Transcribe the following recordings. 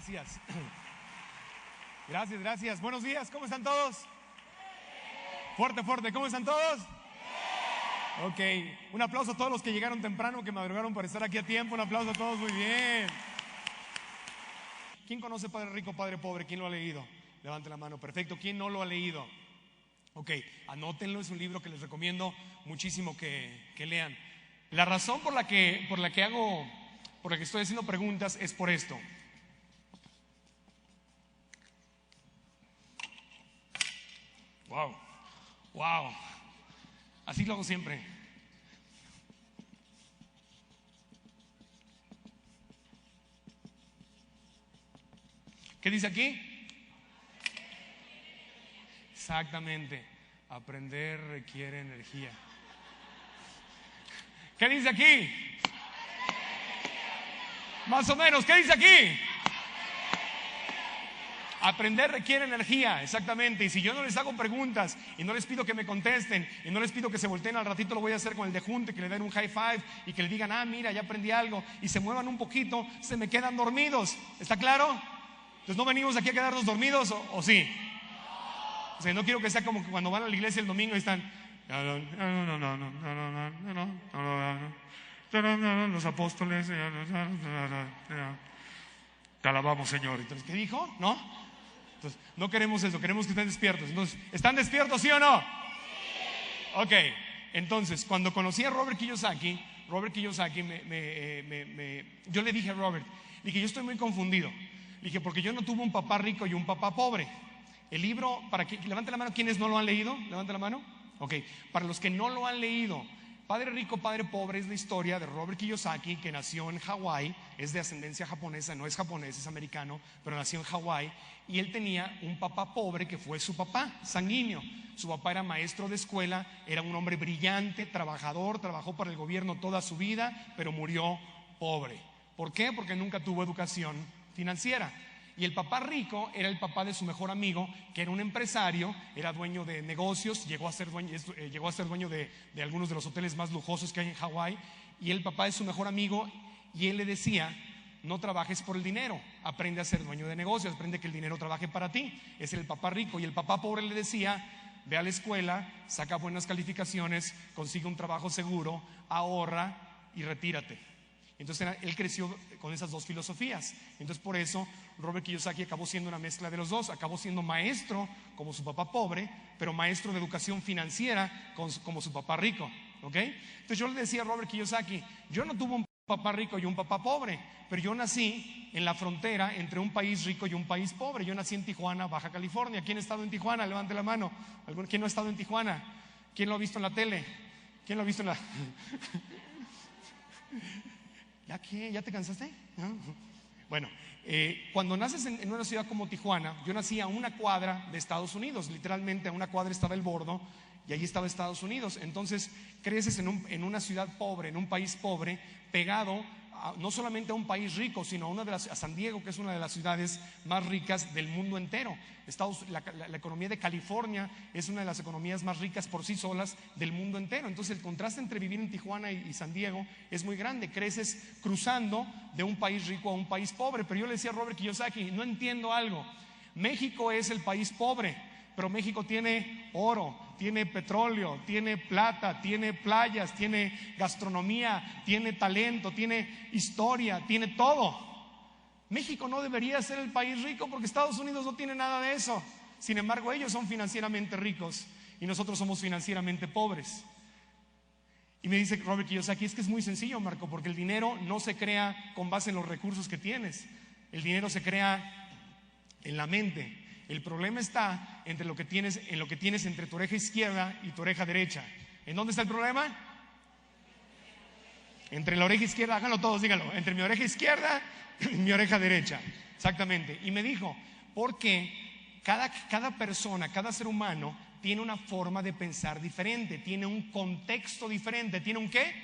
Gracias. Gracias, gracias. Buenos días, ¿cómo están todos? Fuerte, fuerte, ¿cómo están todos? Ok, un aplauso a todos los que llegaron temprano, que madrugaron para estar aquí a tiempo. Un aplauso a todos, muy bien. ¿Quién conoce Padre Rico, Padre Pobre? ¿Quién lo ha leído? Levante la mano, perfecto. ¿Quién no lo ha leído? Ok, anótenlo, es un libro que les recomiendo muchísimo que lean. La razón por la que estoy haciendo preguntas es por esto. Wow, wow, así lo hago siempre. ¿Qué dice aquí? Exactamente, aprender requiere energía. ¿Qué dice aquí? Más o menos, ¿qué dice aquí? Aprender requiere energía, exactamente. Y si yo no les hago preguntas y no les pido que me contesten y no les pido que se volteen, al ratito lo voy a hacer con el de junte, que le den un high five y que le digan, mira, ya aprendí algo, y se muevan un poquito, se me quedan dormidos. ¿Está claro? Entonces no venimos aquí a quedarnos dormidos, ¿o sí? O sea, no quiero que sea como que cuando van a la iglesia el domingo y están los apóstoles, te alabamos, Señor. Entonces, ¿qué dijo? ¿No? Entonces, no queremos eso, queremos que estén despiertos. Entonces, ¿están despiertos, sí o no? Ok, entonces, cuando conocí a Robert Kiyosaki, yo le dije a Robert, yo estoy muy confundido. Le dije, porque yo no tuve un papá rico y un papá pobre. El libro, levante la mano, ¿quiénes no lo han leído? Levante la mano. Ok, para los que no lo han leído, Padre Rico, Padre Pobre es la historia de Robert Kiyosaki, que nació en Hawái, es de ascendencia japonesa, no es japonés, es americano, pero nació en Hawái, y él tenía un papá pobre que fue su papá, sanguíneo. Su papá era maestro de escuela, era un hombre brillante, trabajador, trabajó para el gobierno toda su vida, pero murió pobre. ¿Por qué? Porque nunca tuvo educación financiera. Y el papá rico era el papá de su mejor amigo, que era un empresario, era dueño de negocios, llegó a ser dueño de algunos de los hoteles más lujosos que hay en Hawái. Y el papá de su mejor amigo, y él le decía, no trabajes por el dinero, aprende a ser dueño de negocios, aprende que el dinero trabaje para ti. Ese era el papá rico. Y el papá pobre le decía, ve a la escuela, saca buenas calificaciones, consigue un trabajo seguro, ahorra y retírate. Entonces él creció con esas dos filosofías. Entonces por eso Robert Kiyosaki acabó siendo una mezcla de los dos. Acabó siendo maestro como su papá pobre, pero maestro de educación financiera como su papá rico. ¿Okay? Entonces yo le decía a Robert Kiyosaki, yo no tuve un papá rico y un papá pobre, pero yo nací en la frontera entre un país rico y un país pobre. Yo nací en Tijuana, Baja California. ¿Quién ha estado en Tijuana? Levante la mano. ¿Quién no ha estado en Tijuana? ¿Quién lo ha visto en la tele? ¿Quién lo ha visto en la... ¿Ya te cansaste? ¿No? Bueno, cuando naces en una ciudad como Tijuana, yo nací a una cuadra de Estados Unidos, literalmente a una cuadra estaba el Bordo y allí estaba Estados Unidos. Entonces creces en una ciudad pobre, en un país pobre, pegado no solamente a un país rico, sino a San Diego, que es una de las ciudades más ricas del mundo entero. La economía de California es una de las economías más ricas por sí solas del mundo entero. Entonces el contraste entre vivir en Tijuana y San Diego es muy grande. Creces cruzando de un país rico a un país pobre. Pero yo le decía a Robert Kiyosaki, no entiendo algo. México es el país pobre, pero México tiene oro, tiene petróleo, tiene plata, tiene playas, tiene gastronomía, tiene talento, tiene historia, tiene todo. México no debería ser el país rico porque Estados Unidos no tiene nada de eso. Sin embargo, ellos son financieramente ricos y nosotros somos financieramente pobres. Y me dice Robert Kiyosaki, es que es muy sencillo, Marco, porque el dinero no se crea con base en los recursos que tienes. El dinero se crea en la mente. El problema está en lo que tienes entre tu oreja izquierda y tu oreja derecha. ¿En dónde está el problema? Entre la oreja izquierda, háganlo todos, díganlo. Entre mi oreja izquierda y mi oreja derecha. Exactamente. Y me dijo, porque cada persona, cada ser humano tiene una forma de pensar diferente, tiene un contexto diferente. ¿Tiene un qué?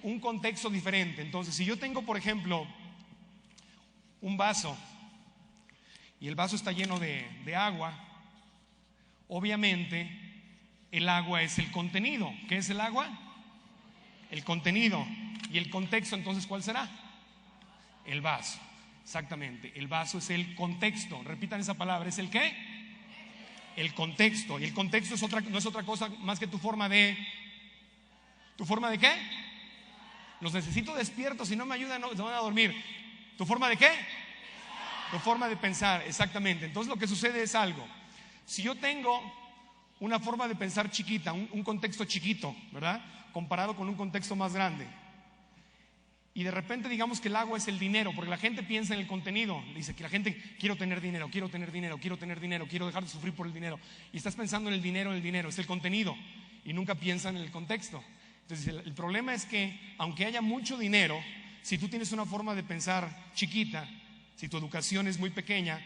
Un contexto diferente. Entonces, si yo tengo, por ejemplo, un vaso y el vaso está lleno de agua, obviamente el agua es el contenido. ¿Qué es el agua? El contenido. ¿Y el contexto entonces cuál será? El vaso. Exactamente, el vaso es el contexto. Repitan esa palabra, ¿es el qué? El contexto. Y el contexto no es otra cosa más que tu forma de... ¿Tu forma de qué? Los necesito despiertos, si no me ayudan no, se van a dormir. ¿Tu forma de qué? Tu forma de pensar, exactamente. Entonces lo que sucede es algo. Si yo tengo una forma de pensar chiquita, un contexto chiquito, ¿verdad? Comparado con un contexto más grande. Y de repente digamos que el agua es el dinero, porque la gente piensa en el contenido. Dice que la gente, quiero tener dinero, quiero tener dinero, quiero tener dinero, quiero dejar de sufrir por el dinero. Y estás pensando en el dinero, es el contenido. Y nunca piensan en el contexto. Entonces el problema es que aunque haya mucho dinero, si tú tienes una forma de pensar chiquita, si tu educación es muy pequeña,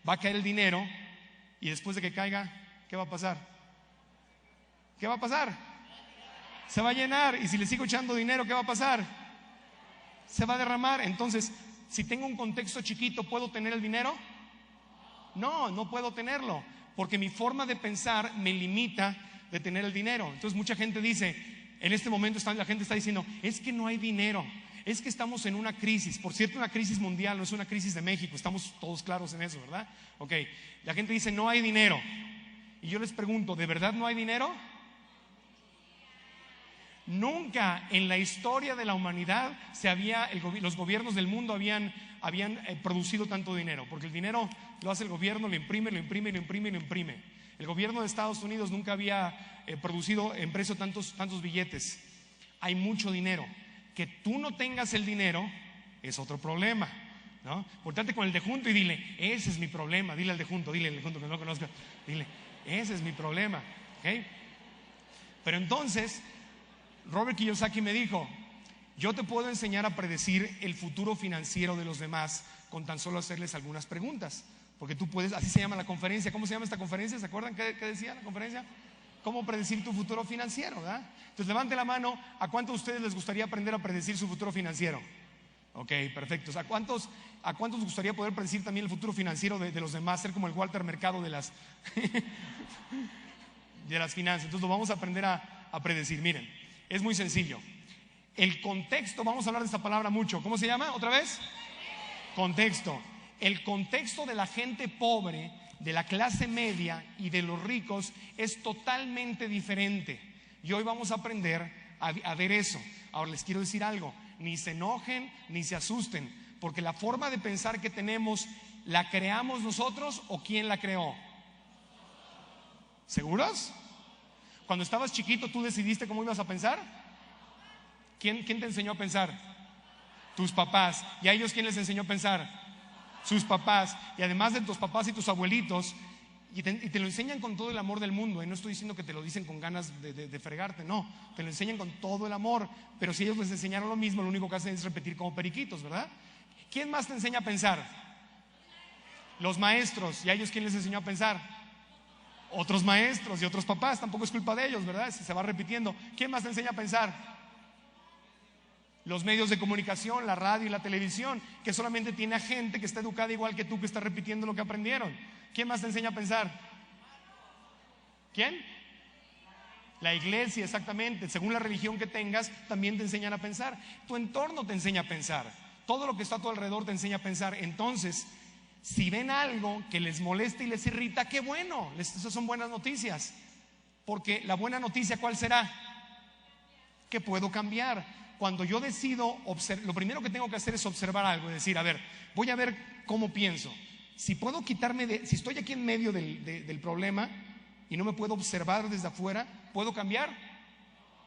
va a caer el dinero y después de que caiga, ¿qué va a pasar? ¿Qué va a pasar? Se va a llenar. Y si le sigo echando dinero, ¿qué va a pasar? Se va a derramar. Entonces, si tengo un contexto chiquito, ¿puedo tener el dinero? No, no puedo tenerlo, porque mi forma de pensar me limita de tener el dinero. Entonces mucha gente dice, en este momento la gente está diciendo, es que no hay dinero, es que estamos en una crisis. Por cierto, una crisis mundial, no es una crisis de México, estamos todos claros en eso, ¿verdad? Ok, la gente dice, no hay dinero. Y yo les pregunto, ¿de verdad no hay dinero? Nunca en la historia de la humanidad los gobiernos del mundo habían producido tanto dinero, porque el dinero lo hace el gobierno, lo imprime, lo imprime, lo imprime, lo imprime. El gobierno de Estados Unidos nunca había producido en precio tantos billetes. Hay mucho dinero. Que tú no tengas el dinero es otro problema, ¿no? Portate con el de junto y dile, ese es mi problema. Dile al de junto que no conozca, dile, ese es mi problema, ¿ok? Pero entonces Robert Kiyosaki me dijo, yo te puedo enseñar a predecir el futuro financiero de los demás con tan solo hacerles algunas preguntas. Porque tú puedes, así se llama la conferencia. ¿Cómo se llama esta conferencia? ¿Se acuerdan qué decía la conferencia? ¿Cómo predecir tu futuro financiero? ¿Verdad? Entonces levante la mano, ¿a cuántos de ustedes les gustaría aprender a predecir su futuro financiero? Ok, perfecto. ¿A cuántos les gustaría poder predecir también el futuro financiero de los demás? Ser como el Walter Mercado de las finanzas. Entonces lo vamos a aprender a predecir. Miren, es muy sencillo. El contexto, vamos a hablar de esta palabra mucho. ¿Cómo se llama? ¿Otra vez? Contexto. El contexto de la gente pobre, de la clase media y de los ricos es totalmente diferente. Y hoy vamos a aprender a ver eso. Ahora les quiero decir algo, ni se enojen ni se asusten, porque la forma de pensar que tenemos, ¿la creamos nosotros o quién la creó? ¿Seguros? Cuando estabas chiquito, ¿tú decidiste cómo ibas a pensar? ¿Quién te enseñó a pensar? Tus papás. ¿Y a ellos quién les enseñó a pensar? Sus papás. Y además de tus papás y tus abuelitos, y te lo enseñan con todo el amor del mundo. No estoy diciendo que te lo dicen con ganas de fregarte, no, te lo enseñan con todo el amor. Pero si ellos les enseñaron lo mismo, lo único que hacen es repetir como periquitos, ¿verdad? ¿Quién más te enseña a pensar? Los maestros. ¿Y a ellos quién les enseñó a pensar? Otros maestros y otros papás. Tampoco es culpa de ellos, ¿verdad? Se va repitiendo. ¿Quién más te enseña a pensar? Los medios de comunicación, la radio y la televisión, que solamente tiene a gente que está educada igual que tú, que está repitiendo lo que aprendieron. ¿Quién más te enseña a pensar? ¿Quién? La iglesia, exactamente. Según la religión que tengas, también te enseñan a pensar. Tu entorno te enseña a pensar. Todo lo que está a tu alrededor te enseña a pensar. Entonces, si ven algo que les molesta y les irrita, qué bueno. Esas son buenas noticias. Porque la buena noticia, ¿cuál será? Que puedo cambiar. Cuando yo decido, lo primero que tengo que hacer es observar algo, es decir, a ver, voy a ver cómo pienso. Si puedo si estoy aquí en medio del problema y no me puedo observar desde afuera, ¿puedo cambiar?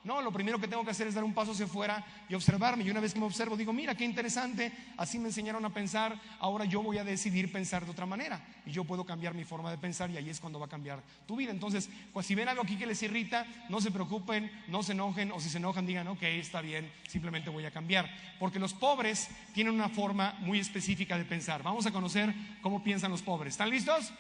No, lo primero que tengo que hacer es dar un paso hacia afuera y observarme. Y una vez que me observo, digo, mira, qué interesante, así me enseñaron a pensar, ahora yo voy a decidir pensar de otra manera. Y yo puedo cambiar mi forma de pensar y ahí es cuando va a cambiar tu vida. Entonces, pues si ven algo aquí que les irrita, no se preocupen, no se enojen, o si se enojan digan, ok, está bien, simplemente voy a cambiar. Porque los pobres tienen una forma muy específica de pensar. Vamos a conocer cómo piensan los pobres. ¿Están listos?